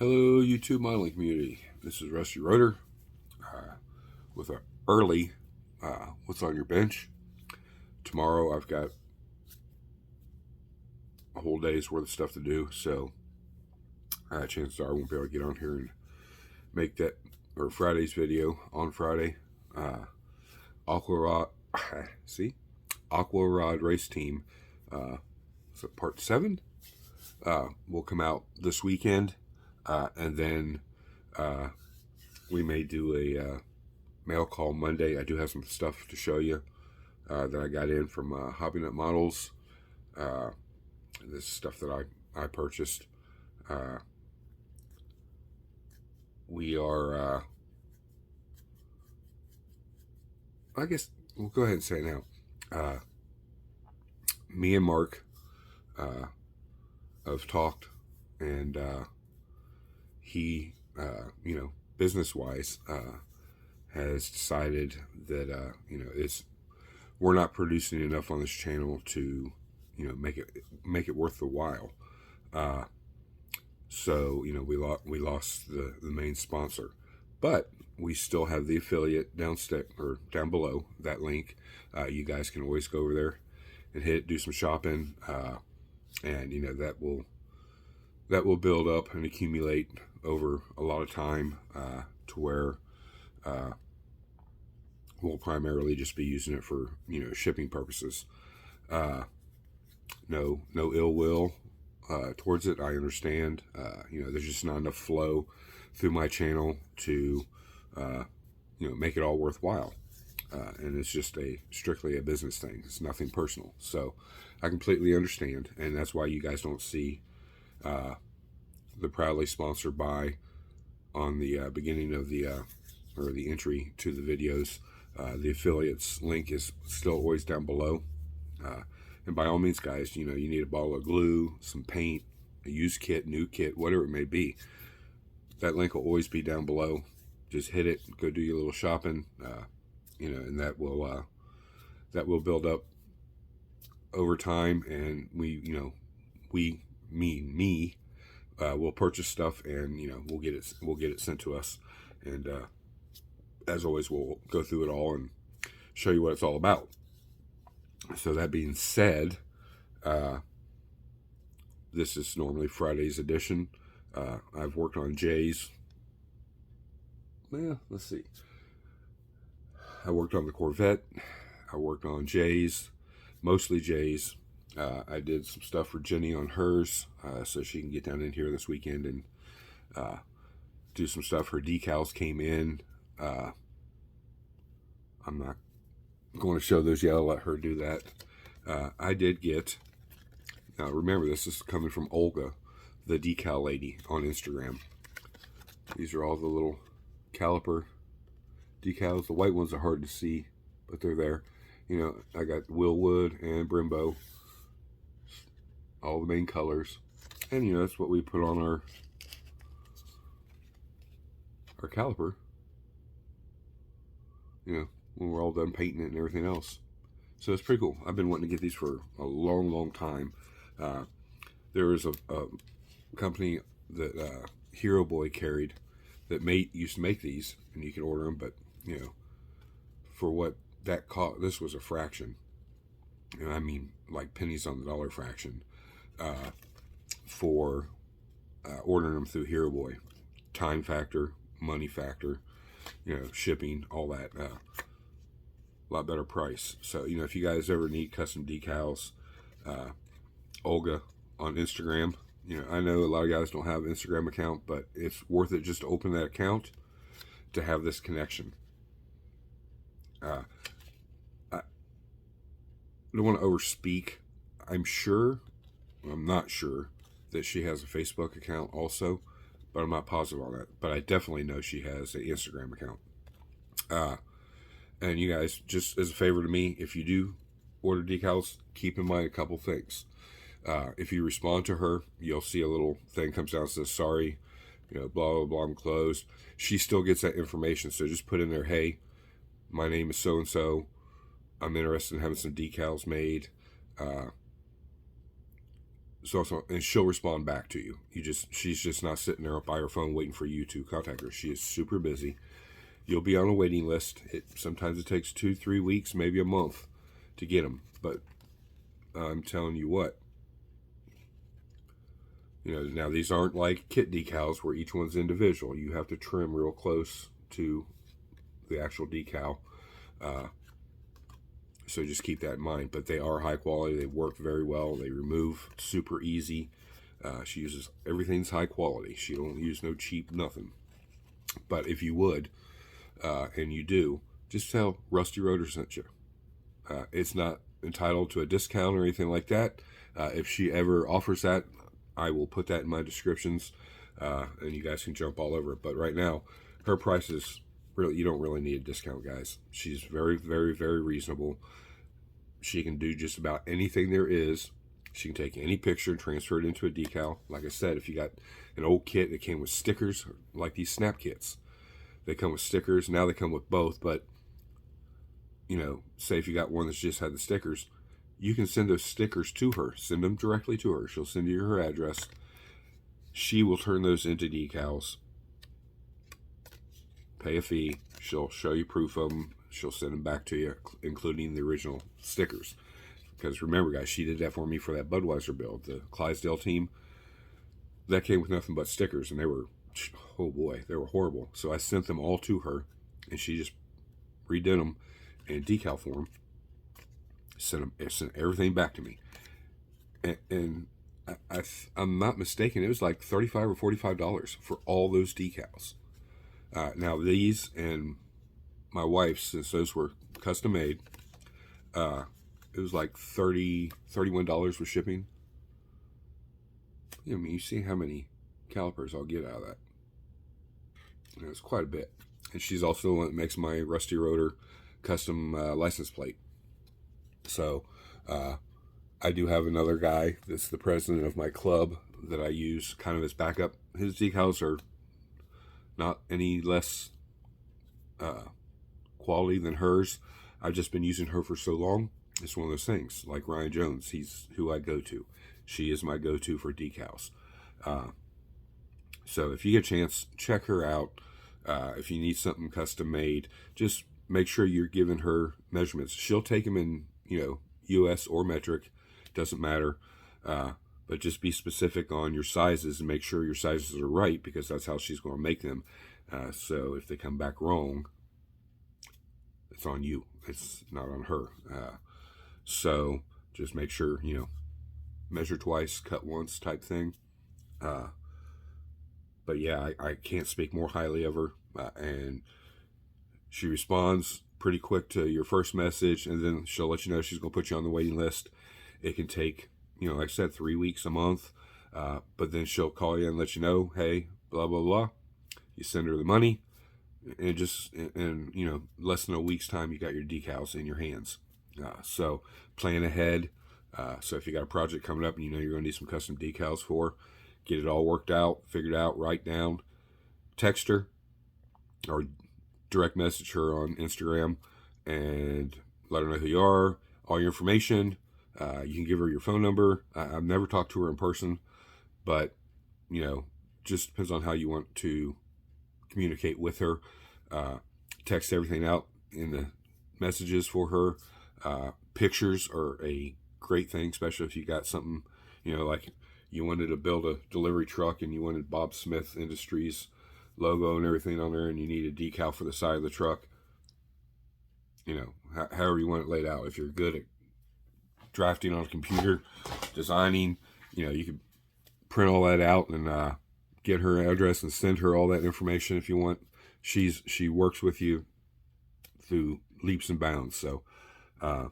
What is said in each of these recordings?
Hello, YouTube modeling community. This is Rusty Rotor with an early What's on Your Bench. Tomorrow I've got a whole day's worth of stuff to do, so chances are I won't be able to get on here and make that, or Friday's video on Friday. Aqua Rod Race Team, so part 7 will come out this weekend. And then we may do a mail call Monday. I do have some stuff to show you that I got in from Hobby Nut Models. This is stuff that I purchased. We are, I guess we'll go ahead and say it now. Me and Mark have talked, and he, business-wise, has decided that, we're not producing enough on this channel to, make it worth the while. So, we lost the main sponsor, but we still have the affiliate down below that link. You guys can always go over there and do some shopping, and that will build up and accumulate over a lot of time to where we'll primarily just be using it for shipping purposes. No ill will towards it. I understand. There's just not enough flow through my channel to make it all worthwhile. And it's just strictly a business thing. It's nothing personal. So I completely understand, and that's why you guys don't see the proudly sponsored by on the beginning of the or the entry to the videos. The affiliates link is still always down below. And by all means, guys, you need a bottle of glue, some paint, a used kit, new kit, whatever it may be. That link will always be down below. Just hit it, go do your little shopping, and that will build up over time. And we'll purchase stuff, and we'll get it sent to us. And as always, we'll go through it all and show you what it's all about. So that being said, this is normally Friday's edition. I've worked on Jay's. Let's see. I worked on the Corvette. I worked on Jay's, mostly Jay's. I did some stuff for Jenny on hers, so she can get down in here this weekend and do some stuff. Her decals came in. I'm not going to show those yet. I'll let her do that. I did get, remember, this is coming from Olga, the decal lady on Instagram. These are all the little caliper decals. The white ones are hard to see, but they're there. I got Willwood and Brembo, all the main colors, and that's what we put on our caliper, when we're all done painting it and everything else. So it's pretty cool. I've been wanting to get these for a long time. There is a company that Hero Boy carried that used to make these, and you can order them, but for what that cost, this was a fraction, and I mean like pennies on the dollar fraction, for ordering them through Hero Boy. Time factor, money factor, shipping, all that, lot better price. So if you guys ever need custom decals, Olga on Instagram. I know a lot of guys don't have an Instagram account, but it's worth it just to open that account to have this connection. I don't want to overspeak. I'm not sure that she has a Facebook account also, but I'm not positive on that. But I definitely know she has an Instagram account. And you guys, just as a favor to me, if you do order decals, keep in mind a couple things. If you respond to her, you'll see a little thing comes down that says, sorry, blah, blah, blah, I'm closed. She still gets that information. So just put in there, hey, my name is so-and-so. I'm interested in having some decals made. So, and she'll respond back to you. She's just not sitting there by her phone waiting for you to contact her. She is super busy. You'll be on a waiting list. Sometimes it takes 2-3 weeks, maybe a month to get them. But I'm telling you what, now these aren't like kit decals where each one's individual. You have to trim real close to the actual decal. So just keep that in mind. But they are high quality. They work very well. They remove super easy. She uses everything's high quality. She don't use no cheap nothing. But if you would, and you do, just tell Rusty Rotor sent you. It's not entitled to a discount or anything like that. If she ever offers that, I will put that in my descriptions, and you guys can jump all over it. But right now, her price is really, you don't really need a discount, guys. She's very, very, very reasonable. She can do just about anything there is. She can take any picture and transfer it into a decal. Like I said, if you got an old kit that came with stickers, like these snap kits, they come with stickers. Now they come with both, but say if you got one that's just had the stickers, you can send those stickers to her. Send them directly to her. She'll send you her address. She will turn those into decals. Pay a fee. She'll show you proof of them. She'll send them back to you, including the original stickers. Because remember, guys, she did that for me for that Budweiser build. The Clydesdale team, that came with nothing but stickers, and they were, oh boy, they were horrible. So I sent them all to her, and she just redid them in decal form. Sent everything back to me, and I'm not mistaken, it was like $35 or $45 for all those decals. Now these and my wife's, since those were custom made, it was like $31 with shipping. I mean, you see how many calipers I'll get out of that. It's quite a bit. And she's also the one that makes my Rusty Rotor custom license plate. So I do have another guy that's the president of my club that I use kind of as backup. His decals are not any less quality than hers. I've just been using her for so long. It's one of those things. Like Ryan Jones, he's who I go to. She is my go-to for decals. So if you get a chance, check her out. If you need something custom made, just make sure you're giving her measurements. She'll take them in, US or metric, doesn't matter. But just be specific on your sizes and make sure your sizes are right, because that's how she's going to make them. So if they come back wrong, it's on you. It's not on her. So just make sure, measure twice, cut once type thing. But yeah, I can't speak more highly of her. And she responds pretty quick to your first message, and then she'll let you know she's going to put you on the waiting list. It can take, like I said, 3 weeks, a month. But then she'll call you and let you know, hey, blah, blah, blah. You send her the money, and less than a week's time, you got your decals in your hands. So plan ahead. So if you got a project coming up and you're going to need some custom decals for, get it all worked out, figured out, write down, text her, or direct message her on Instagram and let her know who you are, all your information. You can give her your phone number. I've never talked to her in person, but, just depends on how you want to communicate with her. Text everything out in the messages for her. Pictures are a great thing, especially if you got something, like you wanted to build a delivery truck and you wanted Bob Smith Industries logo and everything on there, and you need a decal for the side of the truck. However you want it laid out. If you're good at drafting on a computer, designing, you can print all that out and get her address and send her all that information if you want. She works with you through leaps and bounds. So I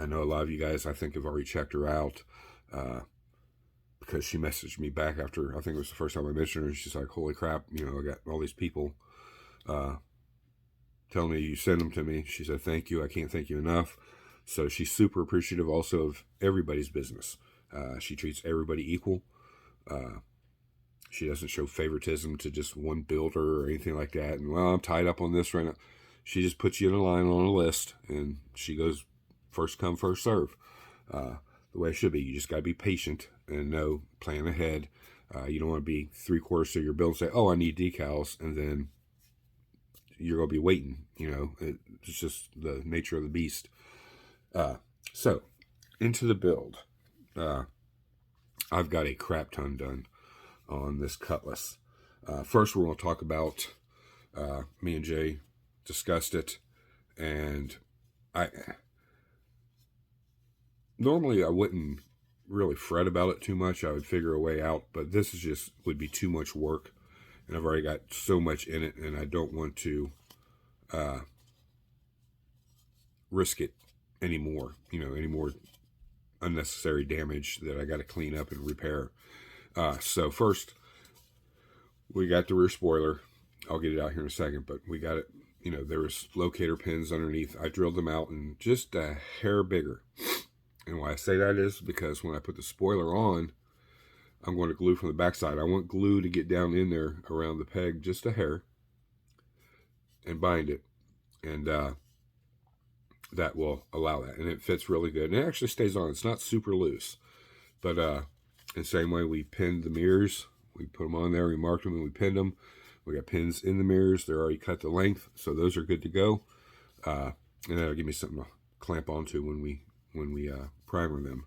know a lot of you guys, I think, have already checked her out, because she messaged me back after, I think it was the first time I mentioned her. She's like, holy crap, I got all these people telling me you send them to me. She said, thank you. I can't thank you enough. So she's super appreciative also of everybody's business. She treats everybody equal. She doesn't show favoritism to just one builder or anything like that. And, well, I'm tied up on this right now. She just puts you in a line on a list, and she goes first come, first serve. The the way it should be. You just got to be patient and know, plan ahead. You don't want to be 3/4 of your build and say, oh, I need decals, and then you're going to be waiting. It's just the nature of the beast. So, into the build. I've got a crap ton done on this cutlass. First, we're going to talk about, me and Jay discussed it, and normally I wouldn't really fret about it too much. I would figure a way out, but this is just would be too much work, and I've already got so much in it, and I don't want to risk it anymore. Any more unnecessary damage that I got to clean up and repair. So first, we got the rear spoiler. I'll get it out here in a second, but we got it. There was locator pins underneath. I drilled them out and just a hair bigger. And why I say that is because when I put the spoiler on, I'm going to glue from the backside. I want glue to get down in there around the peg just a hair and bind it. And that will allow that. And it fits really good. And it actually stays on. It's not super loose. But in the same way, we pinned the mirrors. We put them on there. We marked them and we pinned them. We got pins in the mirrors. They're already cut to length. So those are good to go. And that'll give me something to clamp onto when we primer them.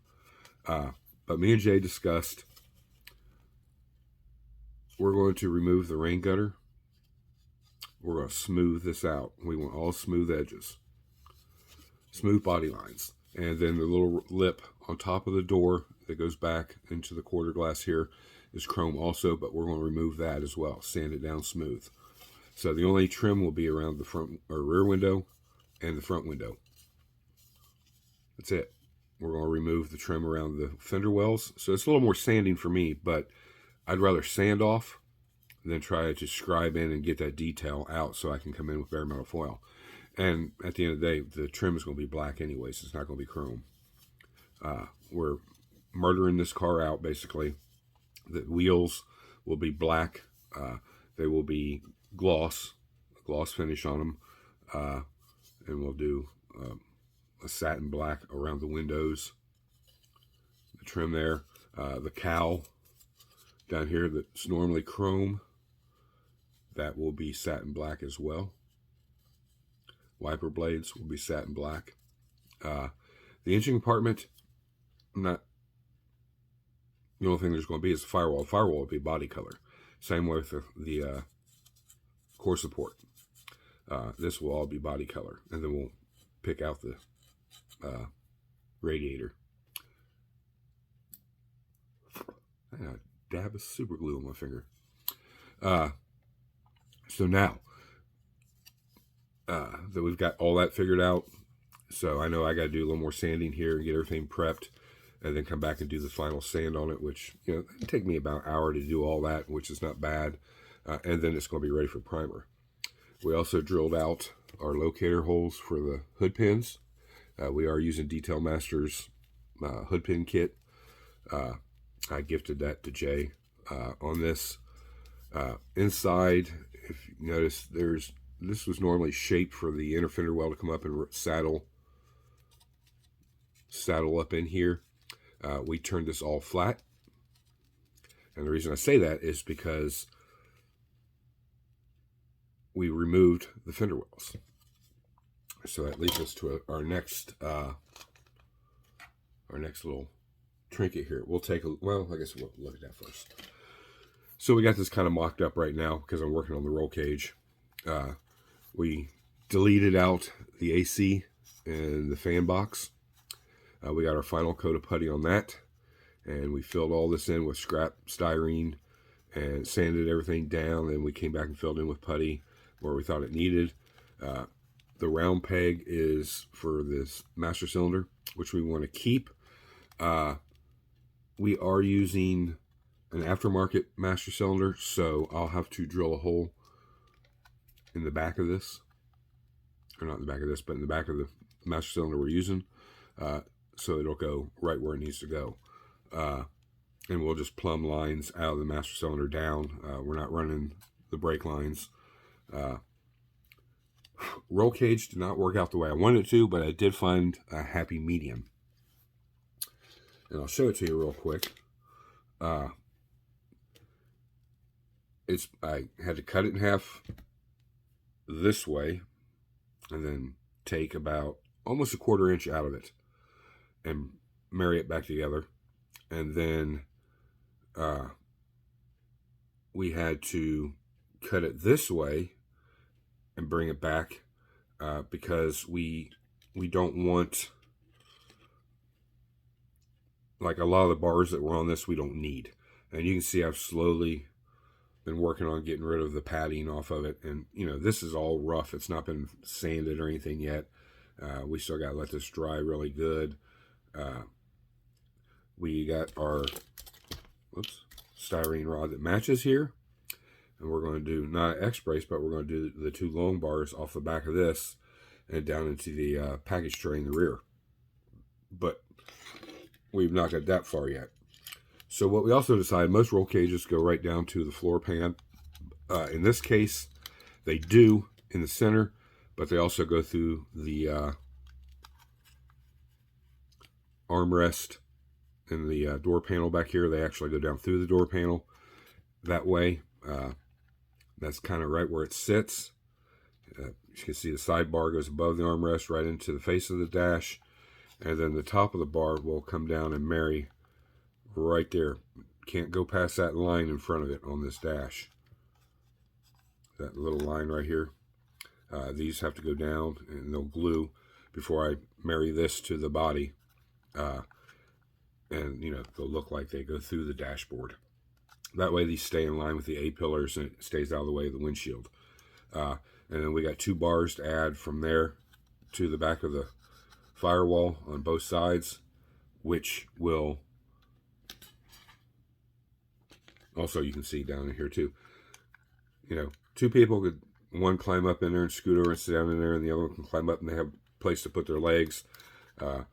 But me and Jay discussed we're going to remove the rain gutter. We're going to smooth this out. We want all smooth edges, smooth body lines, and then the little lip on top of the door that goes back into the quarter glass here is chrome also, but we're going to remove that as well, sand it down smooth. So the only trim will be around the front or rear window and the front window. That's it. We're going to remove the trim around the fender wells. So it's a little more sanding for me, but I'd rather sand off than try to scribe in and get that detail out so I can come in with bare metal foil. And at the end of the day, the trim is going to be black anyways. It's not going to be chrome. We're murdering this car out, basically. The wheels will be black. They will be gloss finish on them. And we'll do a satin black around the windows. The trim there. The cowl down here that's normally chrome, that will be satin black as well. Wiper blades will be satin black. The engine compartment, the only thing there's going to be is the firewall. The firewall will be body color. Same way with the core support. This will all be body color. And then we'll pick out the radiator. I got a dab of super glue on my finger. So now that we've got all that figured out, so I know I got to do a little more sanding here and get everything prepped, and then come back and do the final sand on it, which it'll take me about an hour to do all that, which is not bad. And then it's going to be ready for primer. We also drilled out our locator holes for the hood pins. We are using Detail Masters hood pin kit. I gifted that to Jay on this. Inside, if you notice, this was normally shaped for the inner fender well to come up and saddle up in here. We turned this all flat. And the reason I say that is because we removed the fender wells. So that leads us to our next little trinket here. We'll take I guess we'll look at that first. So we got this kind of mocked up right now because I'm working on the roll cage. We deleted out the AC and the fan box. We got our final coat of putty on that, and we filled all this in with scrap styrene and sanded everything down. Then we came back and filled in with putty where we thought it needed. The round peg is for this master cylinder, which we want to keep. We are using an aftermarket master cylinder, so I'll have to drill a hole in the back of this, or not in the back of this, but in the back of the master cylinder we're using, so it'll go right where it needs to go. And we'll just plumb lines out of the master cylinder down. We're not running the brake lines. Roll cage did not work out the way I wanted it to, but I did find a happy medium. and I'll show it to you real quick. I had to cut it in half this way, and then take about almost a 1/4 inch out of it and marry it back together. And then we had to cut it this way and bring it back because we don't want, like, a lot of the bars that were on this we don't need. And you can see I've slowly been working on getting rid of the padding off of it. And, you know, this is all rough. It's not been sanded or anything yet. We still got to let this dry really good. We got our styrene rod that matches here. And we're going to do not an X brace, but we're going to do the 2 long bars off the back of this and down into the package tray in the rear. But we've not got that far yet. So what we also decided, most roll cages go right down to the floor pan. In this case, they do in the center, but they also go through the armrest and the door panel back here. They actually go down through the door panel that way. That's kind of right where it sits. You can see the sidebar goes above the armrest right into the face of the dash, and then the top of the bar will come down and marry right there. Can't go past that line in front of it on this dash. That little line right here. These have to go down and they'll glue before I marry this to the body. And, you know, they'll look like they go through the dashboard. That way these stay in line with the A-pillars and it stays out of the way of the windshield. And then we got 2 bars to add from there to the back of the firewall on both sides, which will also, you can see down in here too, you know, 2 people could, one climb up in there and scoot over and sit down in there, and the other one can climb up and they have a place to put their legs. The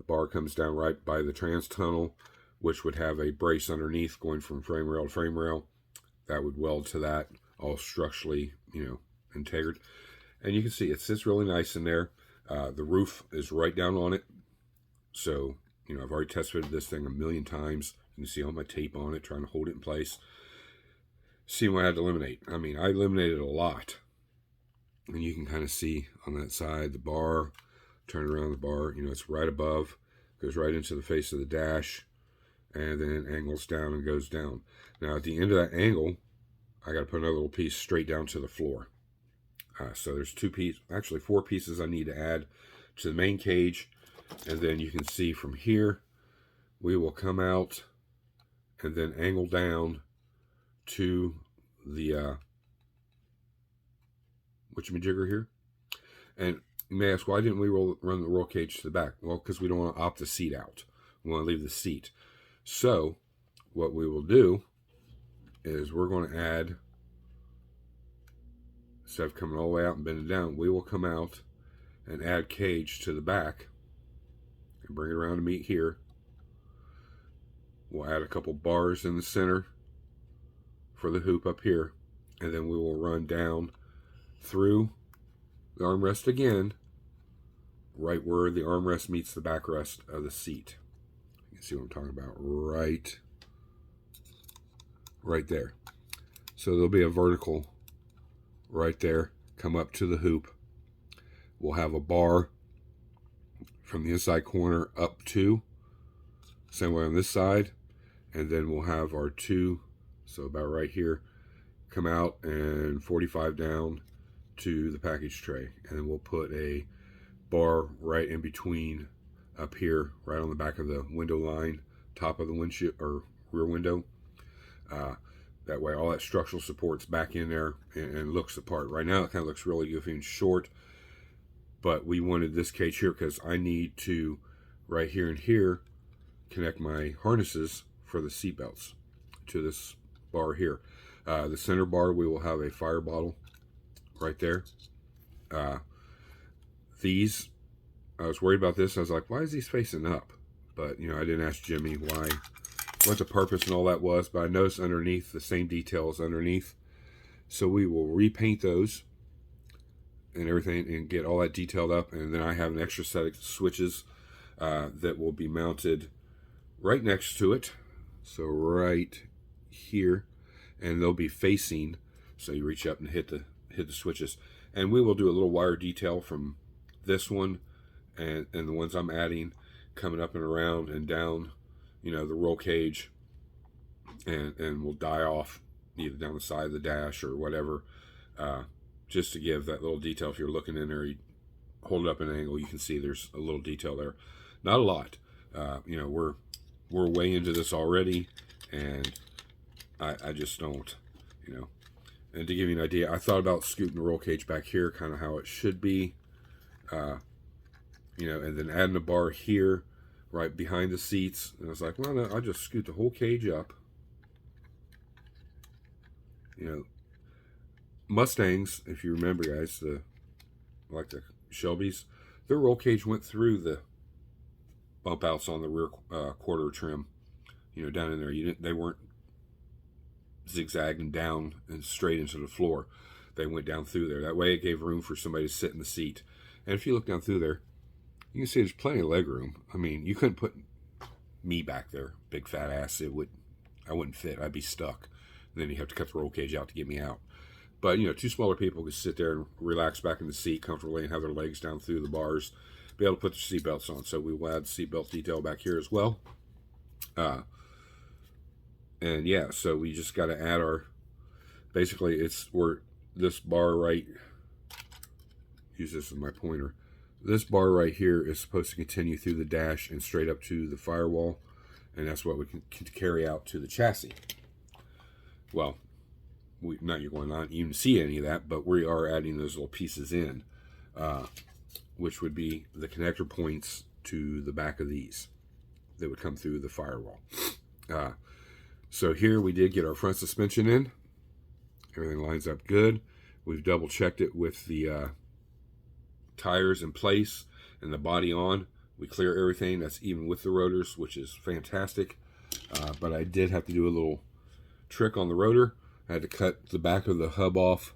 bar comes down right by the trans tunnel, which would have a brace underneath going from frame rail to frame rail. That would weld to that, all structurally, you know, integrated. And you can see it sits really nice in there. The roof is right down on it. So, you know, I've already test fitted this thing a million times. You can see all my tape on it, trying to hold it in place. See what I had to eliminate. I mean, I eliminated a lot. And you can kind of see on that side, the bar, turn around the bar, you know, it's right above, goes right into the face of the dash, and then it angles down and goes down. Now, at the end of that angle, I got to put another little piece straight down to the floor. So there's 2 pieces, actually 4 pieces I need to add to the main cage. And then you can see from here, we will come out and then angle down to the whatchamajigger here. And you may ask, why didn't we run the roll cage to the back? Well, because we don't want to opt the seat out. We want to leave the seat. So what we will do is we're going to add, instead of coming all the way out and bending down, we will come out and add cage to the back and bring it around to meet here. We'll add a couple bars in the center for the hoop up here, and then we will run down through the armrest again, right where the armrest meets the backrest of the seat. You can see what I'm talking about, right there. So there'll be a vertical right there, come up to the hoop. We'll have a bar from the inside corner up to, same way on this side, and then we'll have our 2, so about right here, come out and 45 down to the package tray. And then we'll put a bar right in between up here, right on the back of the window line, top of the windshield or rear window. That way all that structural support's back in there and looks the part. Right now it kind of looks really goofy and short, but we wanted this cage here because I need to, right here and here, connect my harnesses for the seat belts to this bar here. The center bar, we will have a fire bottle right there. These, I was worried about this. I was like, why is these facing up? But, you know, I didn't ask Jimmy what the purpose and all that was, but I noticed underneath the same details underneath. So we will repaint those and everything and get all that detailed up. And then I have an extra set of switches that will be mounted right next to it. So right here, and they'll be facing. So you reach up and hit the switches, and we will do a little wire detail from this one and the ones I'm adding, coming up and around and down, you know, the roll cage, and we'll die off either down the side of the dash or whatever, just to give that little detail. If you're looking in there, you hold it up at an angle, you can see there's a little detail there. Not a lot. You know, we're way into this already, and I just don't, you know. And to give you an idea, I thought about scooting the roll cage back here, kind of how it should be, you know, and then adding a bar here, right behind the seats. And I was like, well, no, I'll just scoot the whole cage up. You know, Mustangs, if you remember, guys, like the Shelbys, their roll cage went through the bump outs on the rear quarter trim. You know, down in there, they weren't zigzagging down and straight into the floor. They went down through there. That way, it gave room for somebody to sit in the seat. And if you look down through there, you can see there's plenty of leg room. I mean, you couldn't put me back there, big fat ass. I wouldn't fit. I'd be stuck. And then you have to cut the roll cage out to get me out. But, you know, two smaller people could sit there and relax back in the seat comfortably and have their legs down through the bars, be able to put their seatbelts on. So we will add seatbelt detail back here as well. And yeah, so we just got to add our, basically this bar right, use this as my pointer. This bar right here is supposed to continue through the dash and straight up to the firewall. And that's what we can carry out to the chassis. Well, you're going to not even see any of that, but we are adding those little pieces in, which would be the connector points to the back of these that would come through the firewall. So here we did get our front suspension in. Everything lines up good. We've double checked it with the tires in place and the body on. We clear everything. That's even with the rotors, which is fantastic. But I did have to do a little trick on the rotor. I had to cut the back of the hub off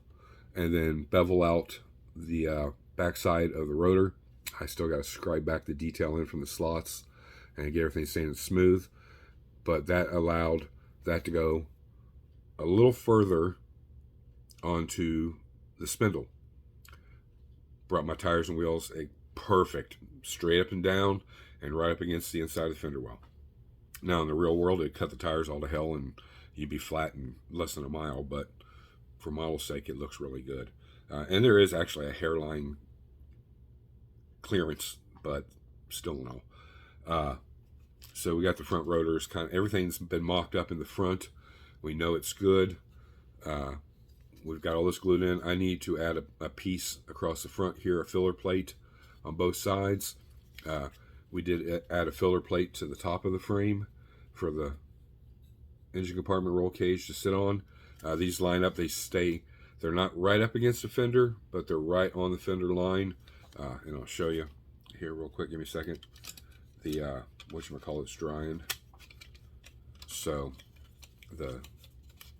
and then bevel out the backside of the rotor. I still got to scribe back the detail in from the slots and get everything staying smooth. But that allowed that to go a little further onto the spindle. Brought my tires and wheels perfect, straight up and down and right up against the inside of the fender well. Now in the real world, it'd cut the tires all to hell and you'd be flat in less than a mile, but for model's sake, it looks really good. And there is actually a hairline clearance, but still no. So we got the front rotors, kind of everything's been mocked up in the front. We know it's good. We've got all this glued in. I need to add a piece across the front here, a filler plate on both sides. We did add a filler plate to the top of the frame for the engine compartment roll cage to sit on. These line up, they're not right up against the fender, but they're right on the fender line. And I'll show you here real quick, give me a second. The, whatchamacallit's drying. So, the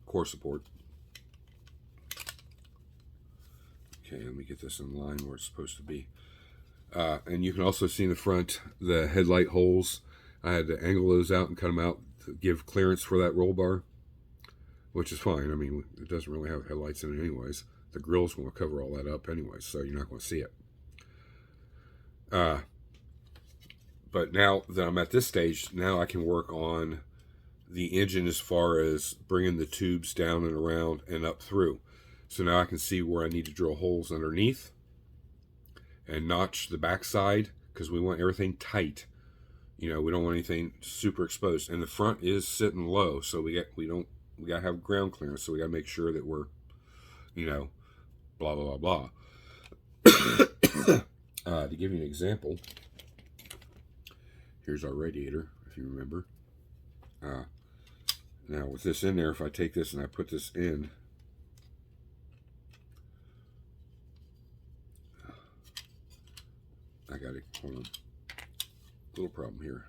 core support. Okay, let me get this in line where it's supposed to be. And you can also see in the front, the headlight holes. I had to angle those out and cut them out to give clearance for that roll bar, which is fine. I mean, it doesn't really have headlights in it anyways. The grill's going to cover all that up anyways, so you're not going to see it. But now that I'm at this stage, now I can work on the engine as far as bringing the tubes down and around and up through. So now I can see where I need to drill holes underneath and notch the backside, because we want everything tight. You know, we don't want anything super exposed. And the front is sitting low, so we gotta have ground clearance. So we gotta make sure that we're, you know, blah blah blah blah. To give you an example, here's our radiator, if you remember. Now with this in there, if I take this and I put this in, I got it. Hold on. Little problem here.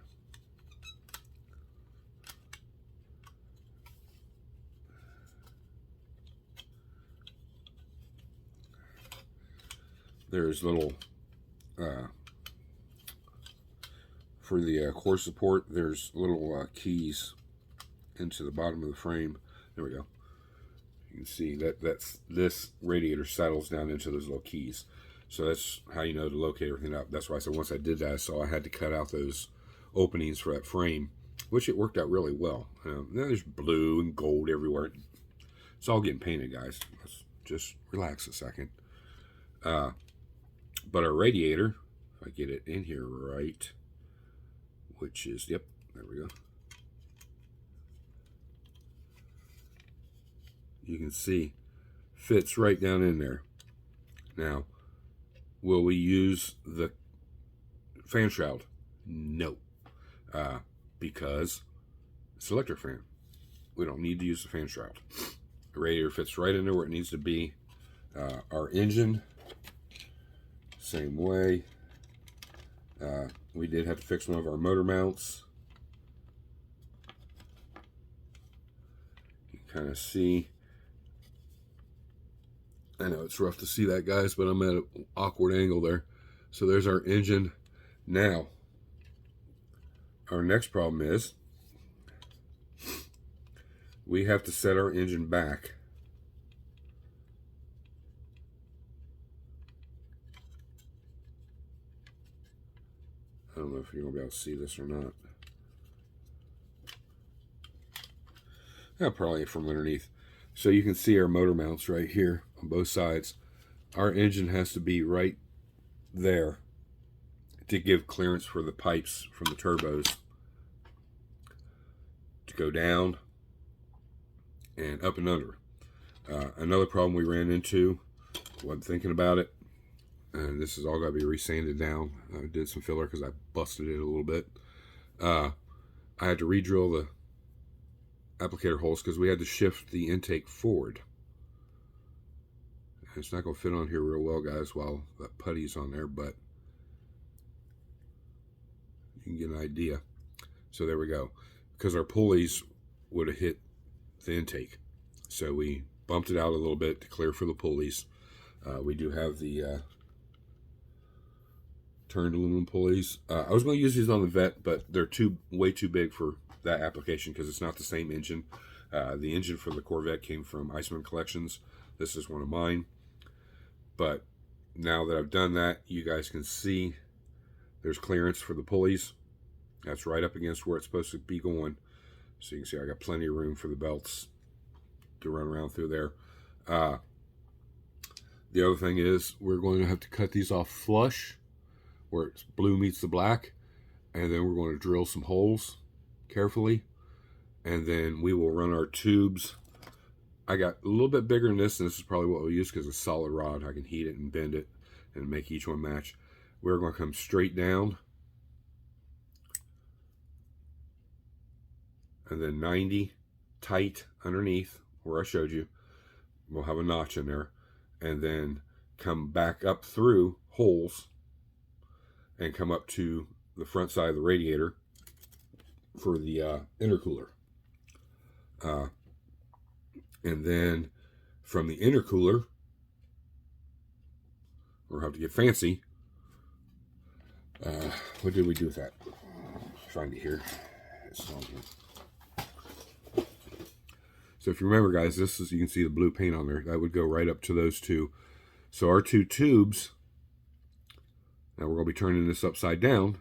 There's little For the core support, there's little keys into the bottom of the frame. There we go. You can see that this radiator settles down into those little keys. So that's how you know to locate everything up. That's why I said once I did that, I saw I had to cut out those openings for that frame, which it worked out really well. There's blue and gold everywhere. It's all getting painted, guys. Let's just relax a second. But our radiator, if I get it in here right, which is, yep, there we go. You can see fits right down in there. Now, will we use the fan shroud? No, because it's an electric fan. We don't need to use the fan shroud. The radiator fits right in there where it needs to be. Our engine, same way. We did have to fix one of our motor mounts. You can kind of see. I know it's rough to see that, guys, but I'm at an awkward angle there. So there's our engine. Now, our next problem is we have to set our engine back. I don't know if you're going to be able to see this or not. Probably from underneath. So you can see our motor mounts right here on both sides. Our engine has to be right there to give clearance for the pipes from the turbos to go down and up and under. Another problem we ran into, wasn't thinking about it, and this is all got to be resanded down. I did some filler because I busted it a little bit. I had to re-drill the applicator holes because we had to shift the intake forward. It's not going to fit on here real well, guys, while that putty's on there, but you can get an idea. So there we go. Because our pulleys would have hit the intake. So we bumped it out a little bit to clear for the pulleys. We do have the turned aluminum pulleys. I was going to use these on the Vet, but they're way too big for that application because it's not the same engine. The engine for the Corvette came from Iceman Collections. This is one of mine. But now that I've done that, you guys can see there's clearance for the pulleys. That's right up against where it's supposed to be going. So you can see I got plenty of room for the belts to run around through there. The other thing is we're going to have to cut these off flush where it's blue meets the black. And then we're going to drill some holes carefully. And then we will run our tubes. I got a little bit bigger than this, and this is probably what we'll use because it's a solid rod. I can heat it and bend it and make each one match. We're going to come straight down and then 90 tight underneath where I showed you. We'll have a notch in there, and then come back up through holes and come up to the front side of the radiator for the intercooler. And then from the intercooler, we'll have to get fancy. What did we do with that? Find it here. It's on here. So if you remember, guys, this is, you can see the blue paint on there. That would go right up to those two. So our two tubes, now we're going to be turning this upside down.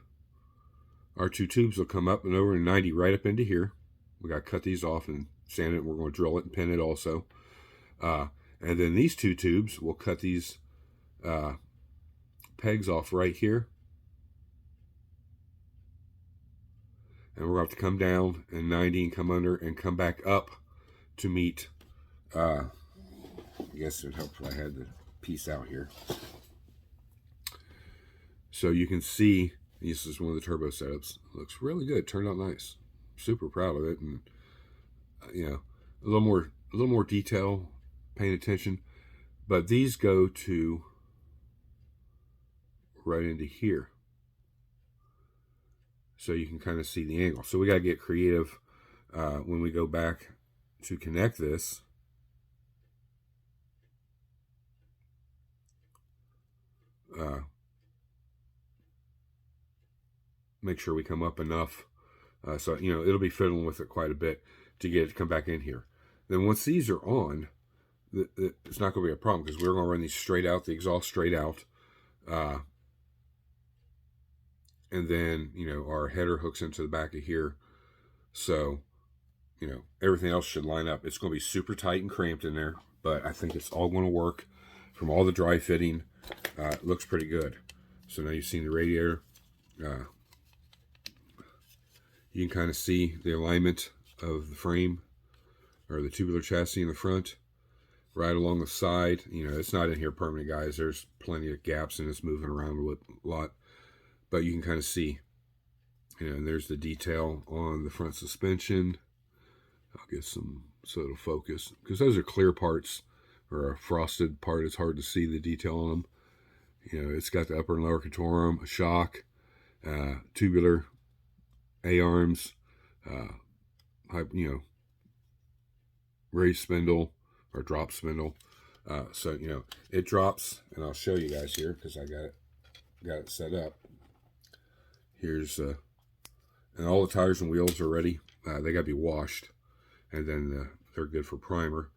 Our two tubes will come up and over and 90 right up into here. We got to cut these off and sand it. We're going to drill it and pin it also. And then these two tubes, we'll cut these pegs off right here. And we're going to have to come down and 90 and come under and come back up to meet, I guess it would help if I had the piece out here. So you can see, this is one of the turbo setups. It looks really good. Turned out nice. Super proud of it. And, you know, a little more detail, paying attention. But these go to right into here. So you can kind of see the angle. So we got to get creative when we go back to connect this. make sure we come up enough. So, you know, it'll be fiddling with it quite a bit to get it to come back in here. Then once these are on, it's not going to be a problem because we're going to run these straight out, the exhaust straight out. And then, you know, our header hooks into the back of here. So, you know, everything else should line up. It's going to be super tight and cramped in there, but I think it's all going to work from all the dry fitting. It looks pretty good. So now you've seen the radiator. You can kind of see the alignment of the frame or the tubular chassis in the front. Right along the side, you know, it's not in here permanent, guys. There's plenty of gaps and it's moving around a lot. But you can kind of see, you know, and there's the detail on the front suspension. I'll get some so it'll focus, because those are clear parts, or a frosted part. It's hard to see the detail on them. You know, it's got the upper and lower contorum, a shock, tubular A-arms, you know, raised spindle or drop spindle. So, you know, it drops, and I'll show you guys here because I got it set up. Here's and all the tires and wheels are ready. They got to be washed, and then they're good for primer.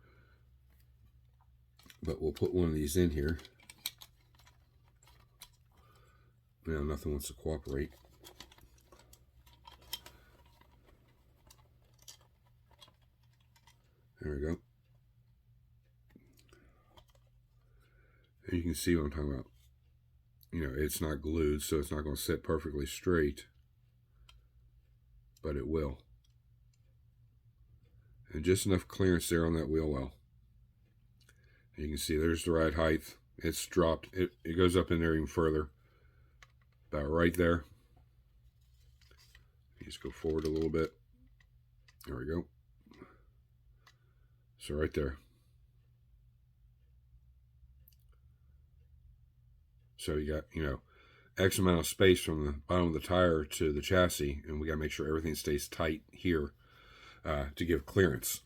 But we'll put one of these in here. Now nothing wants to cooperate. There we go. And you can see what I'm talking about. You know, it's not glued, so it's not going to sit perfectly straight, but it will. And just enough clearance there on that wheel well. And you can see there's the ride height. It's dropped. It goes up in there even further. About right there. Just go forward a little bit. There we go. So right there. So you got, you know, X amount of space from the bottom of the tire to the chassis, and we got to make sure everything stays tight here to give clearance.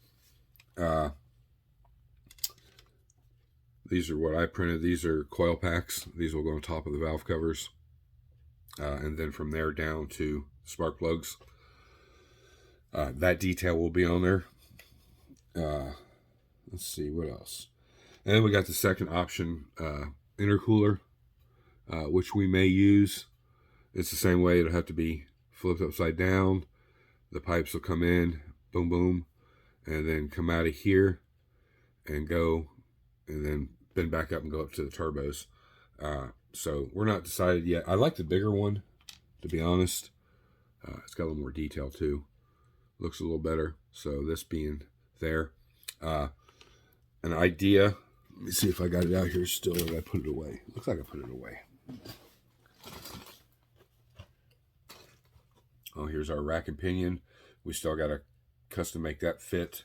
These are what I printed. These are coil packs. These will go on top of the valve covers. And then from there down to spark plugs. That detail will be on there. Let's see, what else? And then we got the second option, intercooler, which we may use. It's the same way. It'll have to be flipped upside down. The pipes will come in, boom, boom, and then come out of here and go, and then bend back up and go up to the turbos. So we're not decided yet. I like the bigger one, to be honest. It's got a little more detail too. Looks a little better. So this being there. An idea. Let me see if I got it out here still, or did I put it away? Looks like I put it away. Oh, here's our rack and pinion. We still got to custom make that fit.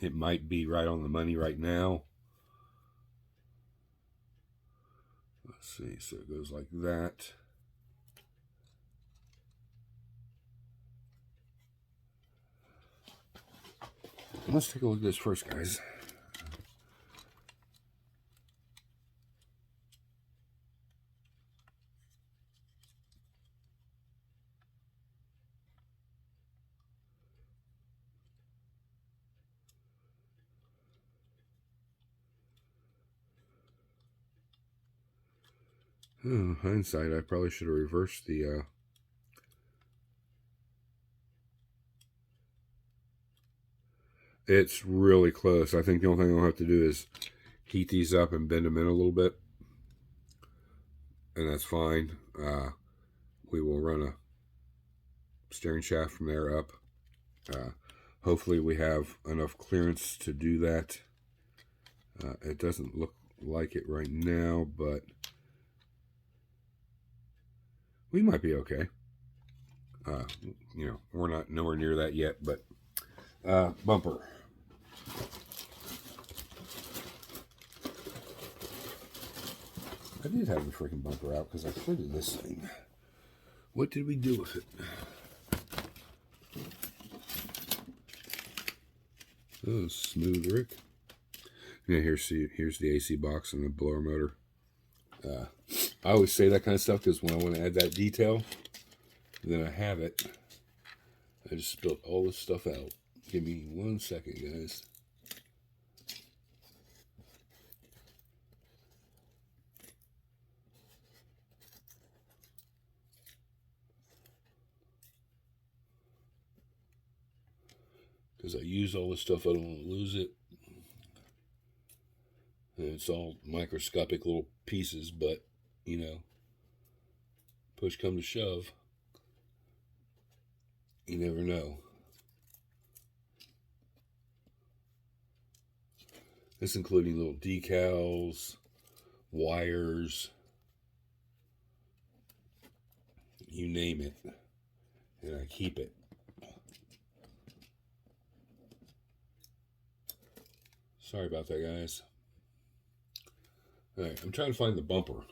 It might be right on the money right now. Let's see. So it goes like that. Let's take a look at this first, guys. Oh, hindsight, I probably should have reversed the it's really close. I think the only thing I'll have to do is heat these up and bend them in a little bit, and that's fine. We will run a steering shaft from there up. Hopefully we have enough clearance to do that. It doesn't look like it right now, but we might be okay. You know, we're not nowhere near that yet, but bumper. I did have the freaking bumper out because I printed this thing. What did we do with it? Oh, smooth, Rick. Yeah, here's the AC box and the blower motor. I always say that kind of stuff because when I want to add that detail, then I have it. I just spilled all this stuff out. Give me 1 second, guys. Because I use all this stuff, I don't want to lose it. And it's all microscopic little pieces, but, you know, push come to shove, you never know. This including little decals, wires, you name it, and I keep it. Sorry about that, guys. All right, I'm trying to find the bumper.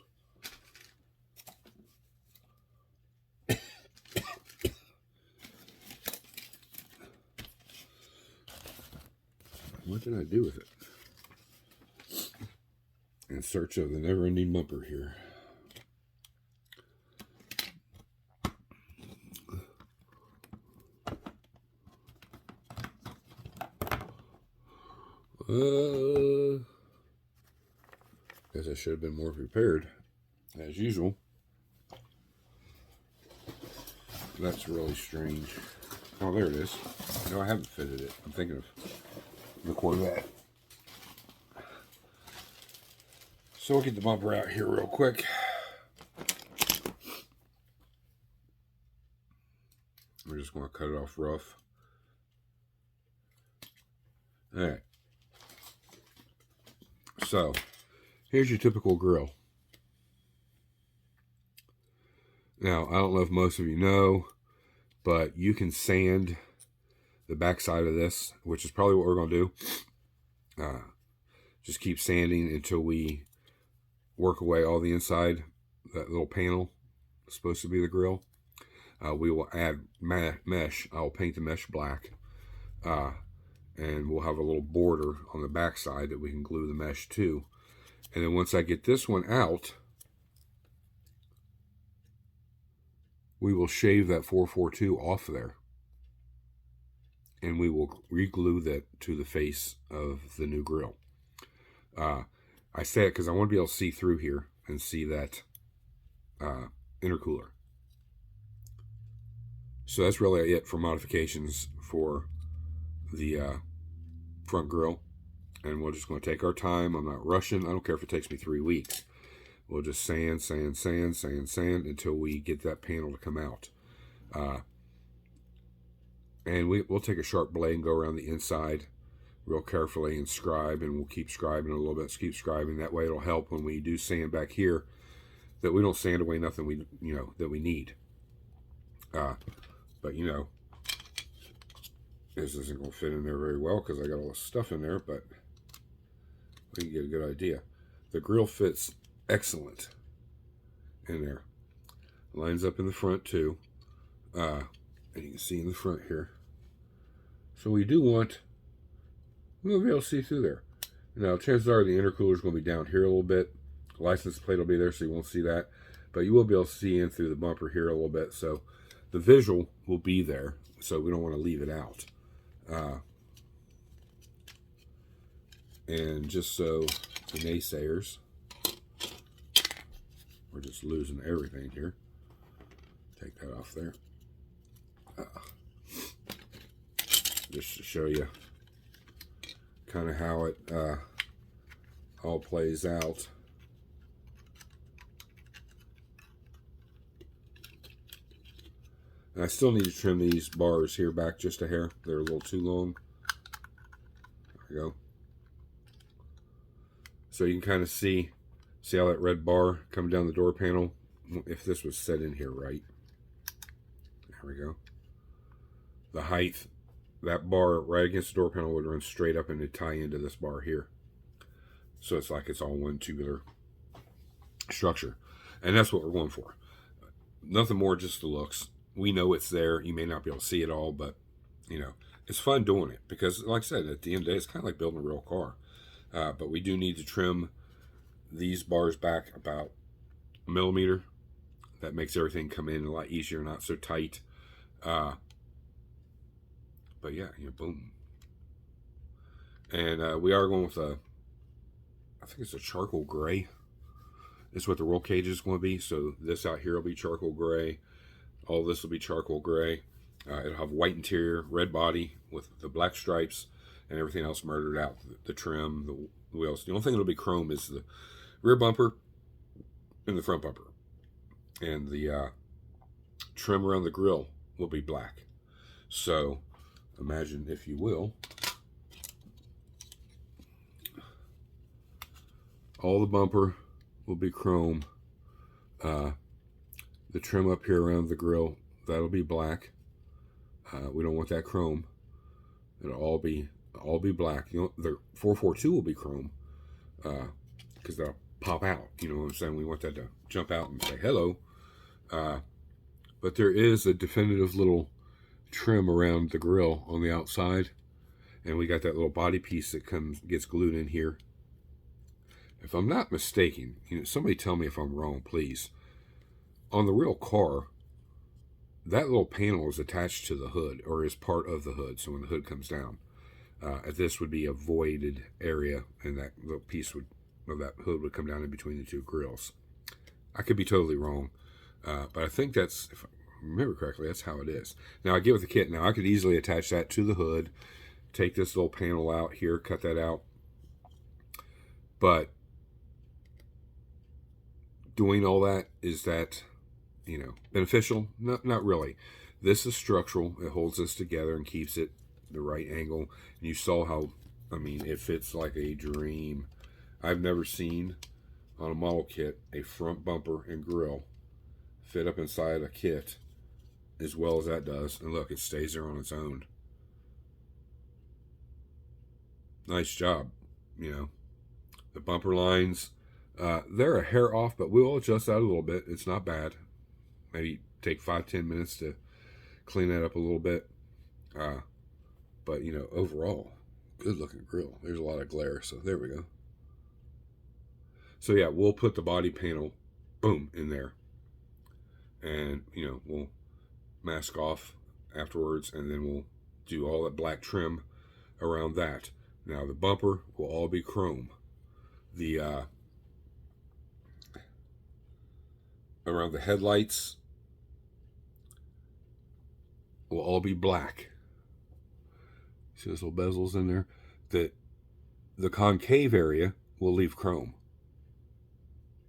What did I do with it? In search of the never-ending bumper here. Guess I should have been more prepared, as usual. That's really strange. Oh, there it is. No, I haven't fitted it. I'm thinking of the Corvette. So we'll get the bumper out here real quick. We're just going to cut it off rough. All right. So, here's your typical grill. Now, I don't know if most of you know, but you can sand the backside of this, which is probably what we're going to do. Just keep sanding until we work away all the inside. That little panel is supposed to be the grill. We will add mesh. I'll paint the mesh black. And we'll have a little border on the backside that we can glue the mesh to. And then once I get this one out, we will shave that 442 off there. And we will re-glue that to the face of the new grill. I say it because I want to be able to see through here and see that intercooler. So that's really it for modifications for the front grill. And we're just going to take our time. I'm not rushing. I don't care if it takes me 3 weeks. We'll just sand until we get that panel to come out. And we'll take a sharp blade and go around the inside real carefully and scribe, and we'll keep scribing a little bit, keep scribing. That way it'll help when we do sand back here, that we don't sand away nothing that we need. But this isn't going to fit in there very well because I got all this stuff in there, but we can get a good idea. The grill fits excellent in there. Lines up in the front too. And you can see in the front here. So we do want, we'll be able to see through there. Now, chances are the intercooler is going to be down here a little bit. The license plate will be there, so you won't see that. But you will be able to see in through the bumper here a little bit. So the visual will be there, so we don't want to leave it out. And just so the naysayers, we're just losing everything here. Take that off there. Just to show you kind of how it all plays out. And I still need to trim these bars here back just a hair. They're a little too long. There we go. So you can kind of see how that red bar coming down the door panel, if this was set in here right. There we go. The height, that bar right against the door panel would run straight up and it'd tie into this bar here. So it's like it's all one tubular structure. And that's what we're going for. Nothing more, just the looks. We know it's there. You may not be able to see it all, but, it's fun doing it. Because, like I said, at the end of the day, it's kind of like building a real car. But we do need to trim these bars back about millimeter. That makes everything come in a lot easier, not so tight. But yeah, boom. And we are going with I think it's a charcoal gray. It's what the roll cage is going to be. So this out here will be charcoal gray. All this will be charcoal gray. It'll have white interior, red body with the black stripes, and everything else murdered out. The trim, the wheels. The only thing that'll be chrome is the rear bumper and the front bumper. And the trim around the grill will be black. So imagine, if you will, all the bumper will be chrome. The trim up here around the grill, that'll be black. We don't want that chrome. It'll all be black. The 442 will be chrome because they'll pop out. You know what I'm saying? We want that to jump out and say hello. But there is a definitive little trim around the grill on the outside, and we got that little body piece that gets glued in here. If I'm not mistaken, somebody tell me if I'm wrong, please. On the real car, that little panel is attached to the hood, or is part of the hood. So when the hood comes down, this would be a voided area, and that little piece of that hood would come down in between the two grills. I could be totally wrong, but I think that's, if I remember correctly, that's how it is. Now I get with the kit. Now I could easily attach that to the hood, take this little panel out here, cut that out, but doing all that, is that beneficial? Not really. This is structural. It holds this together and keeps it the right angle. And you saw how, it fits like a dream. I've never seen on a model kit a front bumper and grill fit up inside a kit as well as that does. And look, it stays there on its own. Nice job. The bumper lines, they're a hair off, but we'll adjust that a little bit. It's not bad. Maybe take 5-10 minutes to clean that up a little bit. But overall, good looking grill. There's a lot of glare, so there we go. So yeah, we'll put the body panel, boom, in there. And, we'll mask off afterwards, and then we'll do all that black trim around that. Now the bumper will all be chrome. The around the headlights will all be black. See those little bezels in there? The concave area will leave chrome.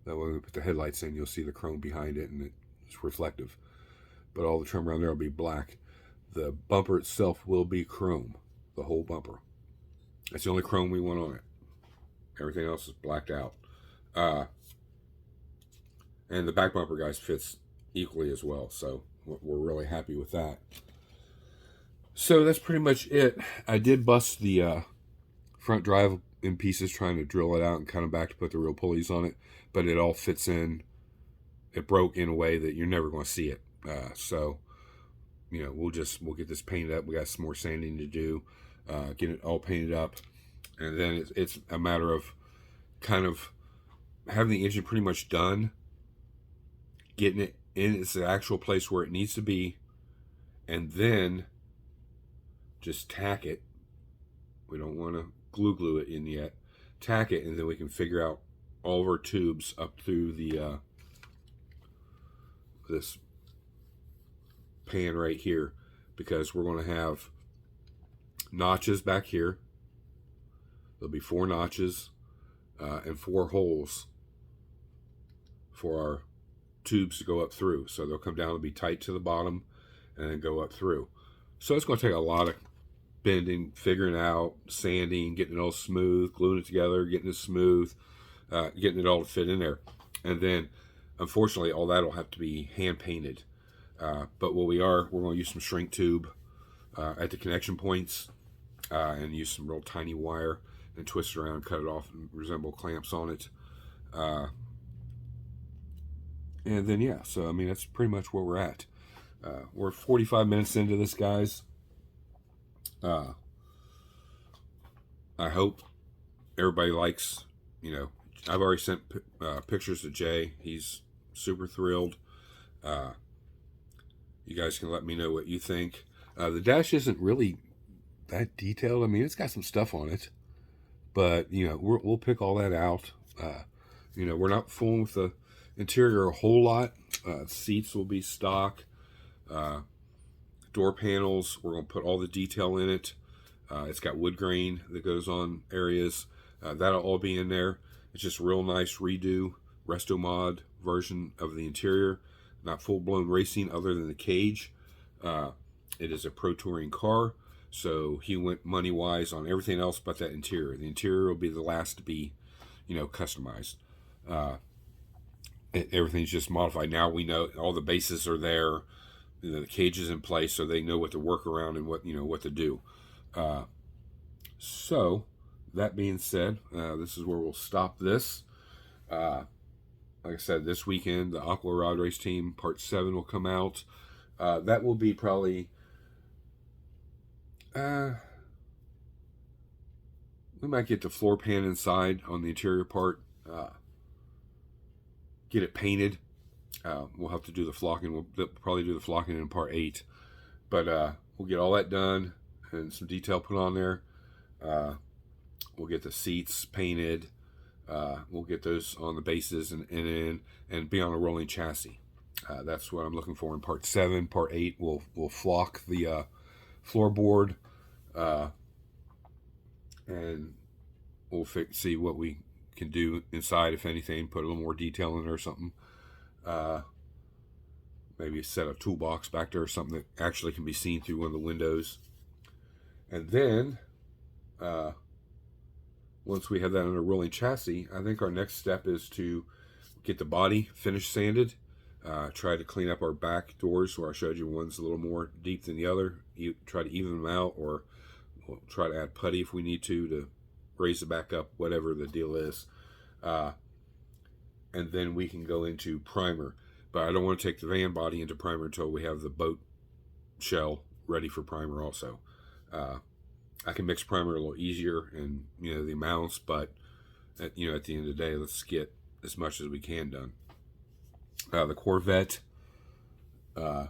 That way when we put the headlights in, you'll see the chrome behind it, and it's reflective. But all the trim around there will be black. The bumper itself will be chrome. The whole bumper. That's the only chrome we want on it. Everything else is blacked out. And the back bumper, guys, fits equally as well. So we're really happy with that. So that's pretty much it. I did bust the front drive in pieces trying to drill it out and cut them back to put the real pulleys on it. But it all fits in. It broke in a way that you're never going to see it. So, we'll get this painted up. We got some more sanding to do. Get it all painted up. And then it's a matter of kind of having the engine pretty much done, getting it in its actual place where it needs to be, and then just tack it. We don't want to glue it in yet. Tack it, and then we can figure out all of our tubes up through the this pan right here, because we're going to have notches back here. There'll be 4 notches and 4 holes for our tubes to go up through. So they'll come down and be tight to the bottom and then go up through. So it's going to take a lot of bending, figuring out, sanding, getting it all smooth, gluing it together, getting it smooth, getting it all to fit in there. And then, unfortunately, all that will have to be hand painted. But what we're going to use some shrink tube at the connection points and use some real tiny wire and twist it around, cut it off, and resemble clamps on it. And then, yeah, so, that's pretty much where we're at. We're 45 minutes into this, guys. I hope everybody likes, I've already sent pictures to Jay. He's Super thrilled. You guys can let me know what you think. The dash isn't really that detailed. I mean, it's got some stuff on it, but you know, we'll pick all that out. You know, we're not fooling with the interior a whole lot. Seats will be stock. Door panels, we're going to put all the detail in it. It's got wood grain that goes on areas. That'll all be in there. It's just a real nice redo, resto mod version of the interior. Not full-blown racing other than the cage. It is a Pro Touring car, so he went money-wise on everything else but that interior. The interior will be the last to be, you know, customized. Everything's just modified. Now we know all the bases are there. You know, the cage is in place, so they know what to work around and what, you know, what to do. So that being said, this is where we'll stop this. Like I said, this weekend, the Aqua Rod Race Team Part 7 will come out. That will be probably... we might get the floor pan inside on the interior part. Get it painted. We'll have to do the flocking. We'll probably do the flocking in Part 8. But we'll get all that done and some detail put on there. We'll get the seats painted. We'll get those on the bases and be on a rolling chassis. That's what I'm looking for in Part 7. Part 8, we'll flock the floorboard, and we'll see what we can do inside, if anything. Put a little more detail in there or something. Maybe set a toolbox back there or something that actually can be seen through one of the windows. And then, once we have that on a rolling chassis, I think our next step is to get the body finished sanded. Try to clean up our back doors where I showed you one's a little more deep than the other. Try to even them out, or we'll try to add putty if we need to raise it back up, whatever the deal is. And then we can go into primer. But I don't want to take the van body into primer until we have the boat shell ready for primer also. I can mix primer a little easier and, you know, the amounts, but at the end of the day, let's get as much as we can done. The Corvette, not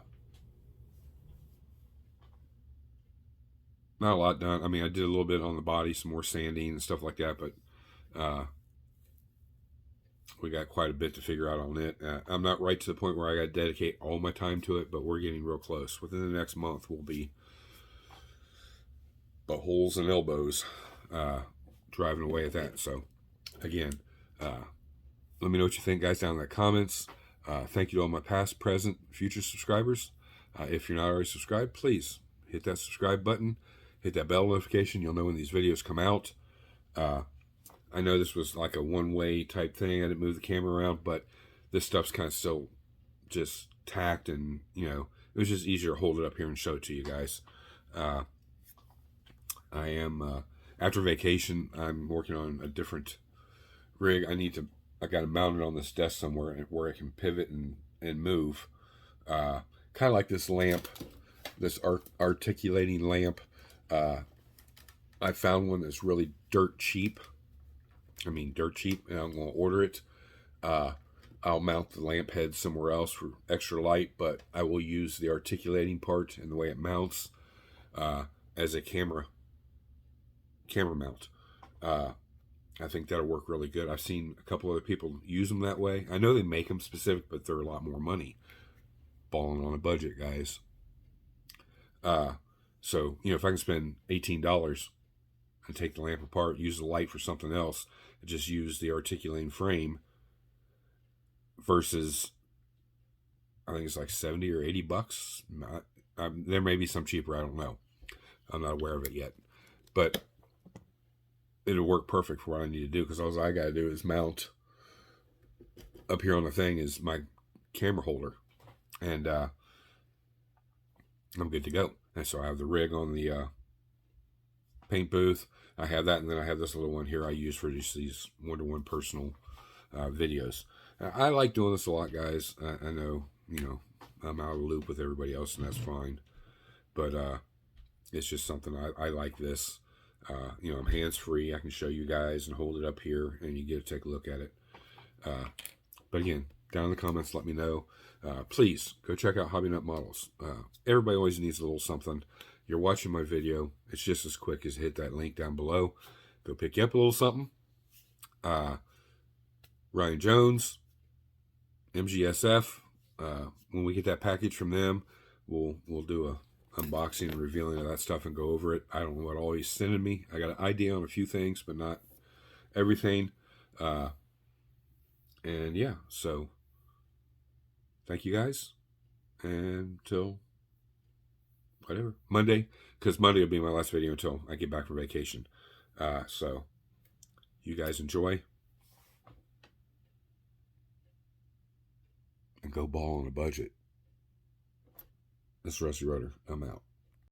a lot done. I mean, I did a little bit on the body, some more sanding and stuff like that, but we got quite a bit to figure out on it. I'm not right to the point where I got to dedicate all my time to it, but we're getting real close. Within the next month, we'll be holes and elbows driving away at that. So, again, let me know what you think, guys, down in the comments. Thank you to all my past, present, future subscribers. If you're not already subscribed, please hit that subscribe button. Hit that bell notification. You'll know when these videos come out. I know this was like a one-way type thing. I didn't move the camera around, but this stuff's kind of still just tacked, and, you know, it was just easier to hold it up here and show it to you guys. I am, after vacation, I'm working on a different rig. I got to mount it on this desk somewhere where I can pivot and move. Kind of like this lamp, this articulating lamp. I found one that's really dirt cheap. I mean, dirt cheap, and I'm going to order it. I'll mount the lamp head somewhere else for extra light, but I will use the articulating part and the way it mounts as a camera mount. I think that'll work really good. I've seen a couple other people use them that way. I know they make them specific, but they're a lot more money. Balling on a budget, guys. So, you know, if I can spend $18 and take the lamp apart, use the light for something else, and just use the articulating frame, versus, I think it's like 70 or 80 bucks. There may be some cheaper, I don't know. I'm not aware of it yet. But it'll work perfect for what I need to do, because all I got to do is mount up here on the thing is my camera holder, and I'm good to go. And so I have the rig on the paint booth. I have that, and then I have this little one here I use for just these one-to-one personal videos. I like doing this a lot, guys. I know, you know, I'm out of the loop with everybody else, and that's fine. But it's just something I like this. You know, I'm hands-free. I can show you guys and hold it up here, and you get to take a look at it. But again, down in the comments. Let me know. Please go check out Hobby Nut Models. Everybody always needs a little something. You're watching my video. It's just as quick as hit that link down below. Go pick you up a little something. Ryan Jones, MGSF. When we get that package from them, we'll do a unboxing and revealing of that stuff and go over it. I don't know what all he's sending me. I got an idea on a few things, but not everything. And yeah, so thank you guys. And until whatever, Monday, because Monday will be my last video until I get back from vacation. So you guys enjoy. And go ball on a budget. This is Rusty Rotor. I'm out.